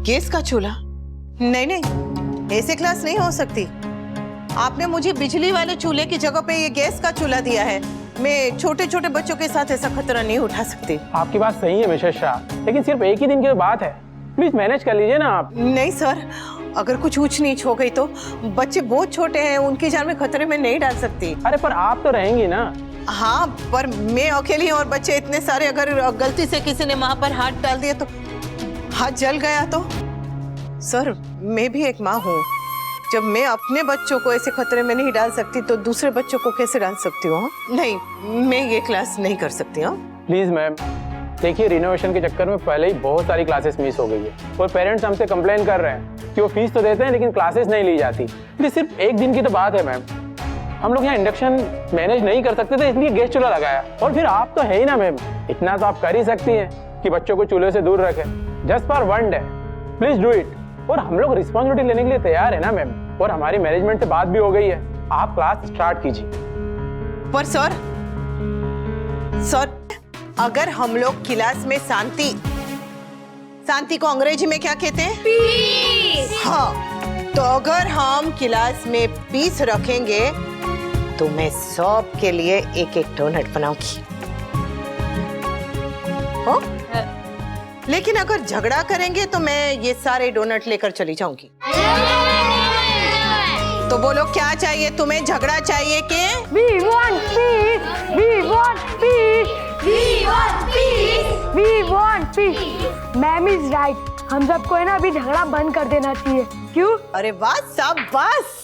Gas का चूल्हा? नहीं नहीं, ऐसे क्लास नहीं हो सकती। आपने मुझे बिजली वाले चूल्हे की जगह पे ये गैस का चूल्हा दिया है। मैं छोटे छोटे बच्चों के साथ ऐसा खतरा नहीं उठा सकती। आपकी बात सही है मिसेस शाह, लेकिन सिर्फ एक ही दिन की बात है, प्लीज मैनेज कर लीजिए ना आप। नहीं सर, अगर कुछ ऊंच नीच हो गई तो बच्चे बहुत छोटे हैं, उनकी जान में खतरे में नहीं डाल सकती। अरे पर आप तो रहेंगी ना। हाँ, पर मैं अकेली और बच्चे इतने सारे, अगर गलती से किसी ने वहां पर हाथ डाल दिया तो हाथ जल गया तो? सर, मैं भी एक माँ हूँ। जब मैं अपने बच्चों को ऐसे खतरे में नहीं डाल सकती तो दूसरे बच्चों को कैसे डाल सकती हूँ? नहीं, मैं ये क्लास नहीं कर सकती हूँ। प्लीज मैम, देखिए रिनोवेशन के चक्कर में पहले ही बहुत सारी क्लासेस मिस हो गई है और पेरेंट्स हमसे कंप्लेन कर रहे हैं कि वो फीस तो देते हैं लेकिन क्लासेस नहीं ली जाती। ये सिर्फ एक दिन की तो बात है मैम, हम लोग यहाँ इंडक्शन मैनेज नहीं कर सकते थे इसलिए गैस चूल्हा लगाया। और फिर आप तो है ही ना मैम, इतना तो आप कर ही सकती हैं कि बच्चों को चूल्हे से दूर रखें। Just for one day, please do it. और हम लोग रिस्पॉन्सिबिलिटी लेने के लिए तैयार है ना मैम, और हमारी मैनेजमेंट से बात भी हो गई है। आप क्लास स्टार्ट कीजिए। पर सर, अगर हम लोग क्लास में शांति को अंग्रेजी में क्या कहते हैं? पीस। हाँ, तो अगर हम क्लास में पीस रखेंगे तो मैं सब के लिए एक एक डोनट बनाऊंगी। हो? लेकिन अगर झगड़ा करेंगे तो मैं ये सारे डोनट लेकर चली जाऊंगी। तो बोलो, क्या चाहिए तुम्हें? झगड़ा चाहिए कि? We want peace. We want peace. We want peace. We want peace. Ma'am is right, हम सबको है ना अभी झगड़ा बंद कर देना चाहिए। क्यों? अरे वाह, शाबाश।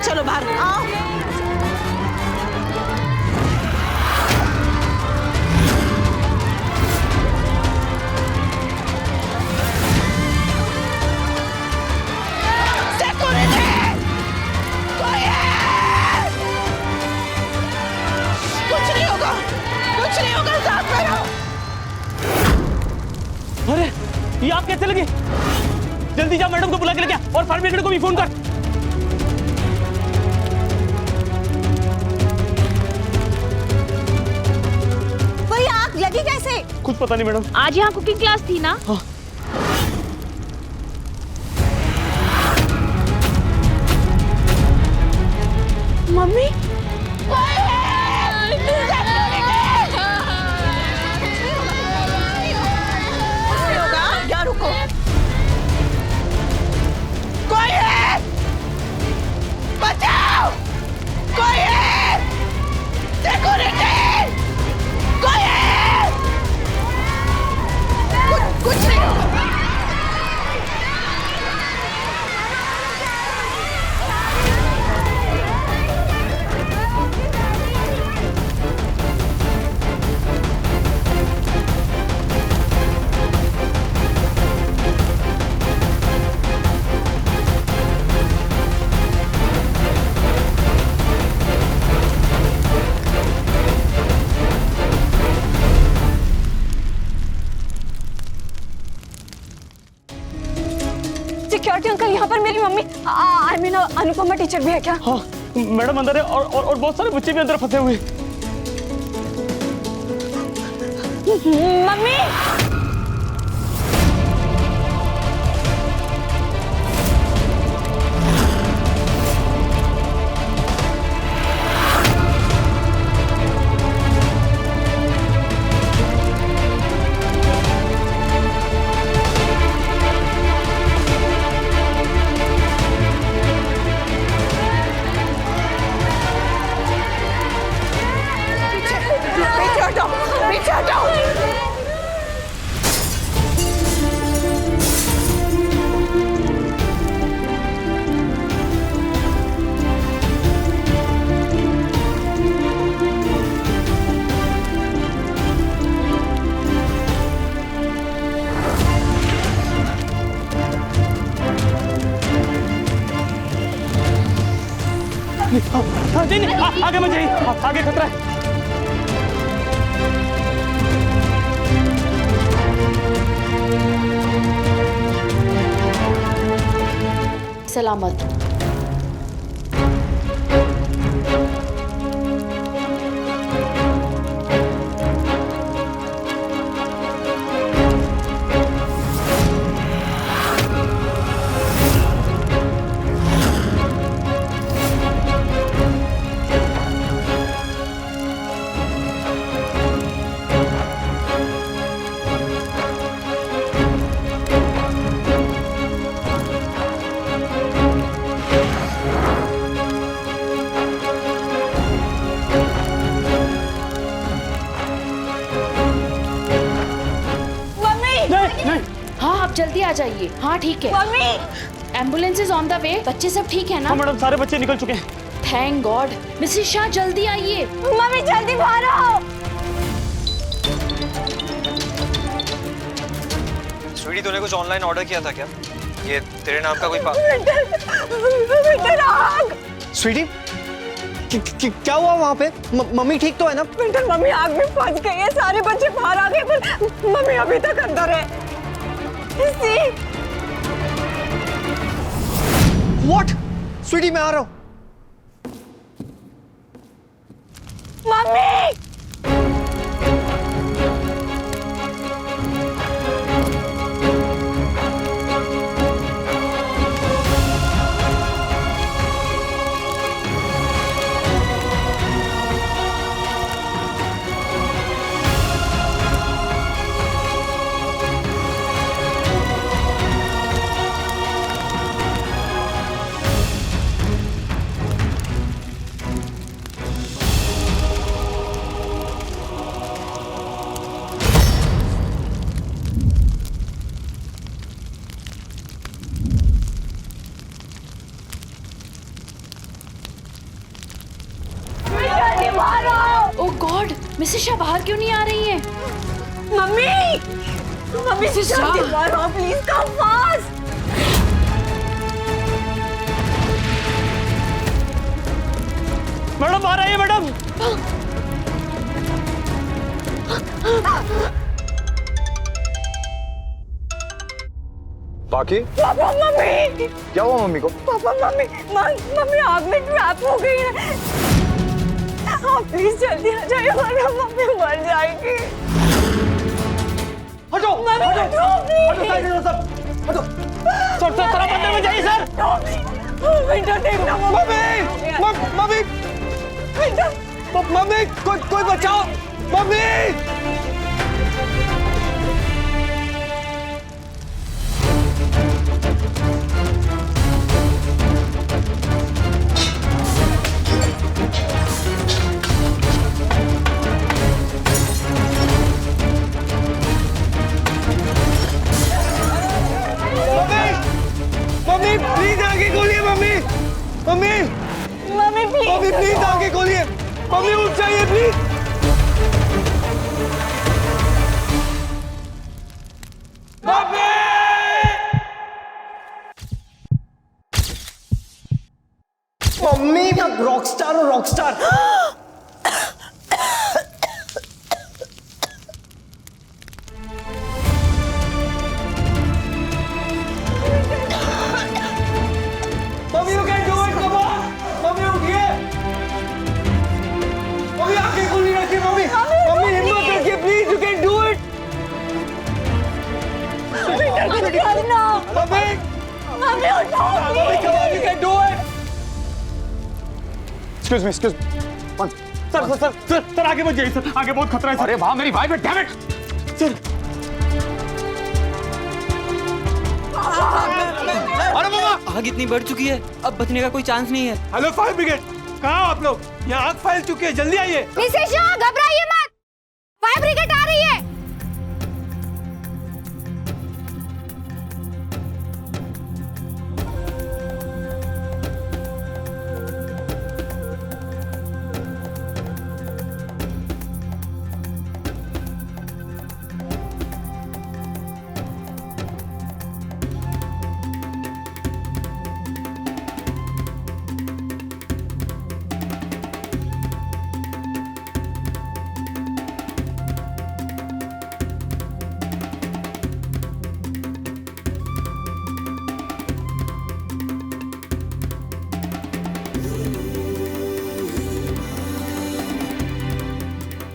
चलो बाहर आओ। कुछ नहीं होगा, साथ में रहो। अरे ये आप कैसे लगे? जल्दी जा, मैडम को बुला के लेके आ और फायर ब्रिगेड को भी फोन कर। वही आग लगी कैसे? कुछ पता नहीं मैडम। आज यहाँ कुकिंग क्लास थी ना? हाँ। मम्मी रुको, कोई है? बचाओ, कोई है? सिक्योरिटी, कोई है? कुछ नहीं mummy I mean Anupama teacher भी है क्या? हाँ मैडम अंदर है और बहुत सारे बच्चे भी अंदर फंसे हुए हैं। मम्मी पीछे हटो, पीछे हटो। हाँ, नहीं आगे मत जाइए, आगे खतरा है। सलामत। हाँ आप जल्दी आ जाइए। हाँ ठीक है। Mummy ambulance is on the way. बच्चे सब ठीक है ना? हाँ मैडम सारे बच्चे निकल चुके हैं। Thank God. मिसेस शाह जल्दी आइए। मम्मी जल्दी बाहर आओ। स्वीटी तूने कुछ ऑनलाइन ऑर्डर किया था क्या? ये तेरे नाम का कोई आग। स्वीटी क्या हुआ वहाँ पे? मम्मी ठीक तो है ना? विंटर मम्मी आग में फंस गई है। सारे बच्चे बाहर आ गए पर मम्मी अभी तक अंदर है। What? स्वीटी मैं आ रहा हूँ। मम्मी ओह गॉड, मिसेस शाह बाहर क्यों नहीं आ रही हैं? Mummy mummy Mrs Shah. जल्दी बाहर आओ प्लीज। Come fast. मैडम बाहर आइए मैडम। बाकी पापा मम्मी क्या हुआ मम्मी को? पापा मम्मी मम्मी आग में ट्रैप हो गई है। आप प्लीज जल्दी आ जाइए वरना मम्मी मर जाएगी। हटो मम्मी हटो प्लीज। सब हटो। सर थोड़ा अंदर में जाइए सर। विंटर देखना मम्मी मम्मी कोई बचाओ मम्मी। मम्मी प्लीज आगे खोलिए mummy. Mummy mummy please mummy please आगे खोलिए। मम्मी उठ जाइए प्लीज। मम्मी मैं रॉकस्टार हूँ रॉकस्टार। Excuse me. सर आगे मत जाइए सर, आगे बहुत खतरा है सर। अरे वाह मेरी वाइफ है, डैम इट। सर अरे बाबा, आग इतनी बढ़ चुकी है, अब बचने का कोई चांस नहीं है। हेलो फायर ब्रिगेड, कहाँ हो आप लोग? यहाँ आग फैल चुकी है, जल्दी आइए। मिसेस शाह घबराइए मत, फायर ब्रिगेड आ रही है।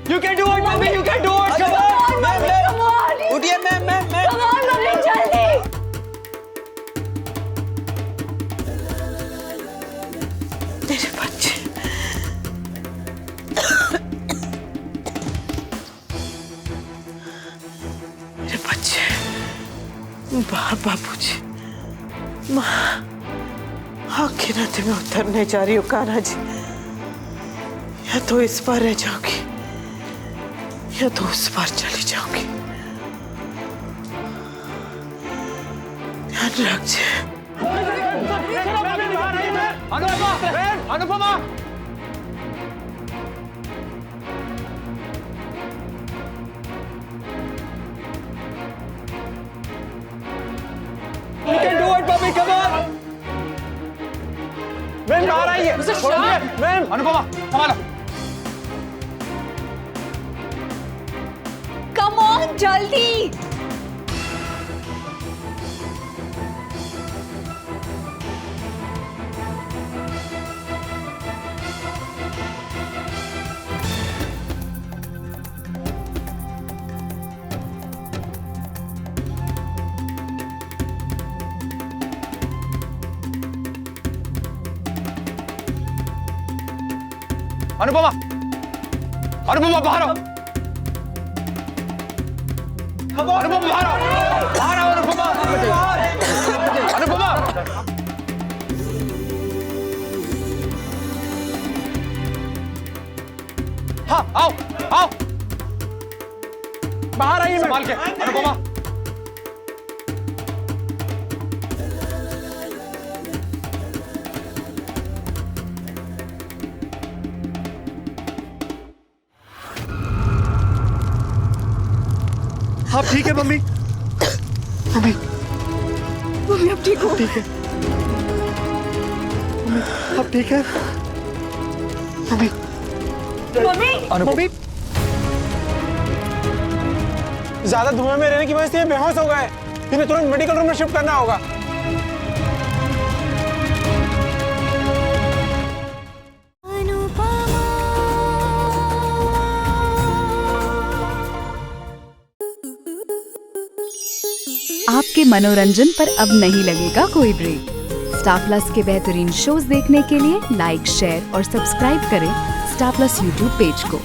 You can do it, mummy. You can do it. Come on. उठिए मैम। Come on, मम्मी जल्दी। तेरे बच्चे मेरे बच्चे बाबूजी, माँ आखिर नदी में उतरने जा रही हो कान्हा जी। या तो इस बार रह जाओगी या तो उस बार चली जाओगी। ध्यान रखिए। Anupama, You can do it, mummy. Come on. Ma'am बाहर आइए। मैम, अनुपमा संभालो। Come on, जल्दी। अनुपमा, अनुपमा बाहर आओ। अनुपमा बाहर आओ, बाहर आओ अनुपमा। अनुपमा, हाँ आओ आओ, बाहर आइए संभाल के। अनुपमा, आप ठीक है मम्मी? मम्मी अब ठीक हो? ठीक है मम्मी, आप ठीक है? मम्मी मम्मी ज्यादा धुएं में रहने की वजह से ये बेहोश हो गए। इन्हें तुरंत मेडिकल रूम में शिफ्ट करना होगा। आपके मनोरंजन पर अब नहीं लगेगा कोई ब्रेक। स्टार प्लस के बेहतरीन शोज देखने के लिए लाइक, शेयर और सब्सक्राइब करें स्टार प्लस यूट्यूब पेज को।